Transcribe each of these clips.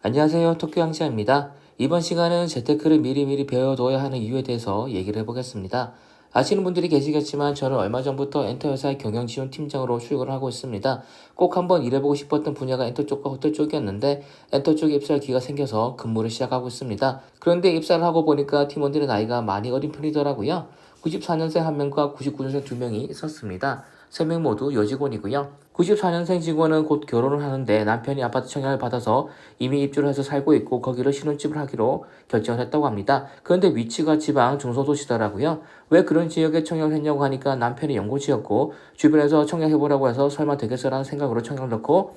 안녕하세요. 토끼 황시아입니다. 이번 시간은 재테크를 미리미리 배워둬야 하는 이유에 대해서 얘기를 해보겠습니다. 아시는 분들이 계시겠지만 저는 얼마 전부터 엔터회사의 경영지원 팀장으로 출근을 하고 있습니다. 꼭 한번 일해보고 싶었던 분야가 엔터 쪽과 호텔 쪽이었는데 엔터 쪽에 입사할 기회가 생겨서 근무를 시작하고 있습니다. 그런데 입사를 하고 보니까 팀원들의 나이가 많이 어린 편이더라고요. 94년생 1명과 99년생 2명이 있었습니다. 3명 모두 여직원이고요. 94년생 직원은 곧 결혼을 하는데 남편이 아파트 청약을 받아서 이미 입주를 해서 살고 있고 거기로 신혼집을 하기로 결정을 했다고 합니다. 그런데 위치가 지방 중소도시더라고요. 왜 그런 지역에 청약을 했냐고 하니까 남편이 연고지였고 주변에서 청약해보라고 해서 설마 되겠어라는 생각으로 청약을 넣고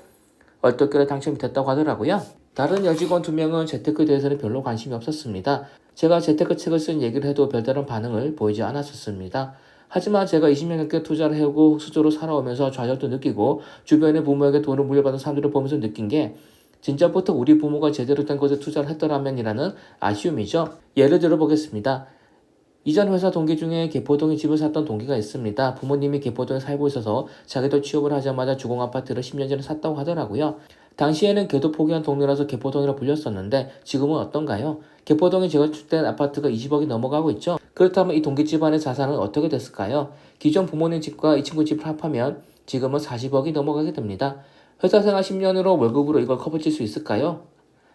얼떨결에 당첨이 됐다고 하더라고요. 다른 여직원 2명은 재테크에 대해서는 별로 관심이 없었습니다. 제가 재테크 책을 쓴 얘기를 해도 별다른 반응을 보이지 않았었습니다. 하지만 제가 20년 넘게 투자를 해오고 수저로 살아오면서 좌절도 느끼고 주변의 부모에게 돈을 물려받은 사람들을 보면서 느낀 게 진짜부터 우리 부모가 제대로 된 것에 투자를 했더라면이라는 아쉬움이죠. 예를 들어 보겠습니다. 이전 회사 동기 중에 개포동에 집을 샀던 동기가 있습니다. 부모님이 개포동에 살고 있어서 자기도 취업을 하자마자 주공아파트를 10년 전에 샀다고 하더라고요. 당시에는 개도 포기한 동네라서 개포동이라 불렸었는데 지금은 어떤가요? 개포동에 재건축된 아파트가 20억이 넘어가고 있죠. 그렇다면 이 동기 집안의 자산은 어떻게 됐을까요? 기존 부모님 집과 이 친구 집을 합하면 지금은 40억이 넘어가게 됩니다. 회사 생활 10년으로 월급으로 이걸 커버칠 수 있을까요?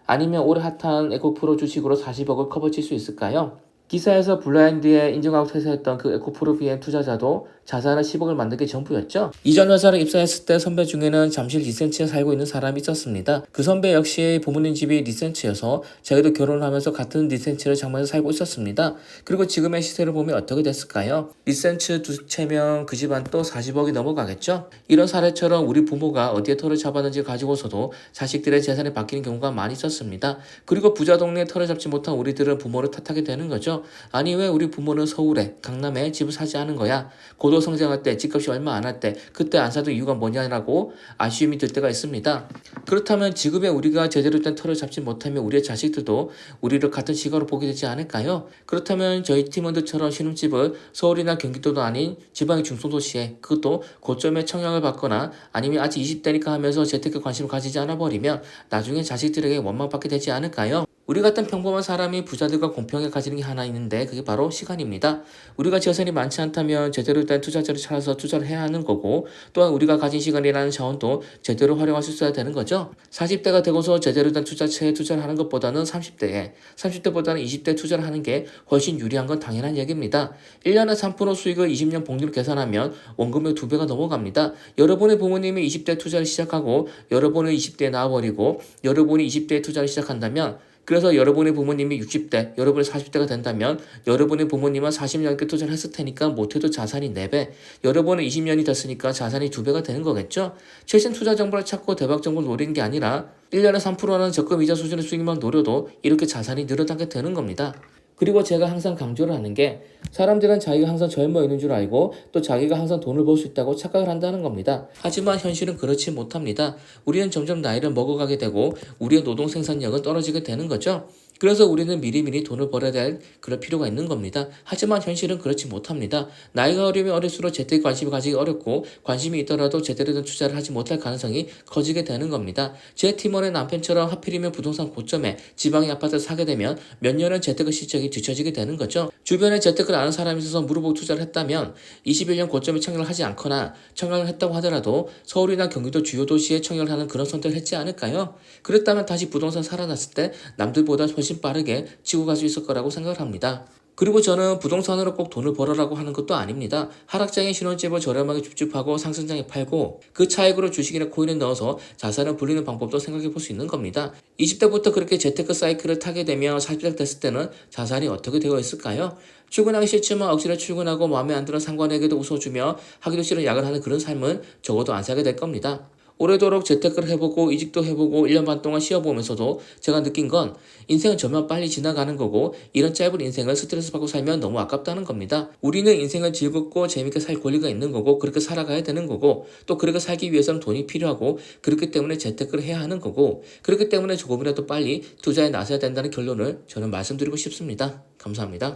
아니면 올해 핫한 에코프로 주식으로 40억을 커버칠 수 있을까요? 기사에서 블라인드에 인증하고 퇴사했던 그 에코프로 BM 투자자도 자산을 10억을 만들기 전부였죠. 이전 회사를 입사했을 때 선배 중에는 잠실 리센츠에 살고 있는 사람이 있었습니다. 그 선배 역시 부모님 집이 리센츠여서 자기도 결혼을 하면서 같은 리센츠를 장만해서 살고 있었습니다. 그리고 지금의 시세를 보면 어떻게 됐을까요? 리센츠 두 채면 그 집안 또 40억이 넘어가겠죠? 이런 사례처럼 우리 부모가 어디에 털을 잡았는지 가지고서도 자식들의 재산이 바뀌는 경우가 많이 있었습니다. 그리고 부자 동네에 털을 잡지 못한 우리들은 부모를 탓하게 되는 거죠. 아니 왜 우리 부모는 서울에 강남에 집을 사지 않은 거야? 고도 성장할 때 집값이 얼마 안 할 때 그때 안 사던 이유가 뭐냐라고 아쉬움이 들 때가 있습니다. 그렇다면 지금의 우리가 제대로 된 털을 잡지 못하면 우리의 자식들도 우리를 같은 시각으로 보게 되지 않을까요? 그렇다면 저희 팀원들처럼 신혼집을 서울이나 경기도도 아닌 지방의 중소도시에 그것도 고점에 청약을 받거나 아니면 아직 20대니까 하면서 재테크 관심을 가지지 않아 버리면 나중에 자식들에게 원망받게 되지 않을까요? 우리 같은 평범한 사람이 부자들과 공평하게 가지는 게 하나 있는데 그게 바로 시간입니다. 우리가 재산이 많지 않다면 제대로 된 투자자를 찾아서 투자를 해야 하는 거고 또한 우리가 가진 시간이라는 자원도 제대로 활용할 수 있어야 되는 거죠. 40대가 되고서 제대로 된 투자처에 투자를 하는 것보다는 30대보다는 20대 투자를 하는 게 훨씬 유리한 건 당연한 얘기입니다. 1년에 3% 수익을 20년 복리로 계산하면 원금의 2배가 넘어갑니다. 여러분의 부모님이 20대 투자를 시작하고 여러분은 20대에 나와버리고 여러분이 20대에 투자를 시작한다면 그래서 여러분의 부모님이 60대, 여러분이 40대가 된다면 여러분의 부모님은 40년께 투자를 했을 테니까 못해도 자산이 4배, 여러분은 20년이 됐으니까 자산이 2배가 되는 거겠죠? 최신 투자 정보를 찾고 대박 정보를 노리는 게 아니라 1년에 3%라는 적금 이자 수준의 수익만 노려도 이렇게 자산이 늘어나게 되는 겁니다. 그리고 제가 항상 강조를 하는 게 사람들은 자기가 항상 젊어 있는 줄 알고 또 자기가 항상 돈을 벌 수 있다고 착각을 한다는 겁니다. 하지만 현실은 그렇지 못합니다. 우리는 점점 나이를 먹어가게 되고 우리의 노동 생산력은 떨어지게 되는 거죠. 그래서 우리는 미리미리 돈을 벌어야 될 그럴 필요가 있는 겁니다. 하지만 현실은 그렇지 못합니다. 나이가 어리면 어릴수록 재테크 관심을 가지기 어렵고 관심이 있더라도 제대로 된 투자를 하지 못할 가능성이 커지게 되는 겁니다. 제 팀원의 남편처럼 하필이면 부동산 고점에 지방의 아파트를 사게 되면 몇 년은 재테크 실적이 뒤처지게 되는 거죠. 주변에 재테크를 아는 사람이 있어서 물어보고 투자를 했다면 21년 고점에 청약을 하지 않거나 청약을 했다고 하더라도 서울이나 경기도 주요 도시에 청약을 하는 그런 선택을 했지 않을까요? 그랬다면 다시 부동산 살아났을 때 남들보다 훨씬 빠르게 치고 갈 수 있을 거라고 생각을 합니다. 그리고 저는 부동산으로 꼭 돈을 벌어라고 하는 것도 아닙니다. 하락장에 신혼집을 저렴하게 줍줍하고 상승장에 팔고 그 차익으로 주식이나 코인을 넣어서 자산을 불리는 방법도 생각해 볼 수 있는 겁니다. 20대부터 그렇게 재테크 사이클을 타게 되면 40대 됐을 때는 자산이 어떻게 되어 있을까요? 출근하기 싫지만 억지로 출근하고 마음에 안 드는 상관에게도 웃어주며 하기도 싫은 약을 하는 그런 삶은 적어도 안 살게 될 겁니다. 오래도록 재테크를 해보고 이직도 해보고 1년 반 동안 쉬어보면서도 제가 느낀 건 인생은 저만 빨리 지나가는 거고 이런 짧은 인생을 스트레스 받고 살면 너무 아깝다는 겁니다. 우리는 인생을 즐겁고 재밌게 살 권리가 있는 거고 그렇게 살아가야 되는 거고 또 그렇게 살기 위해서는 돈이 필요하고 그렇기 때문에 재테크를 해야 하는 거고 그렇기 때문에 조금이라도 빨리 투자에 나서야 된다는 결론을 저는 말씀드리고 싶습니다. 감사합니다.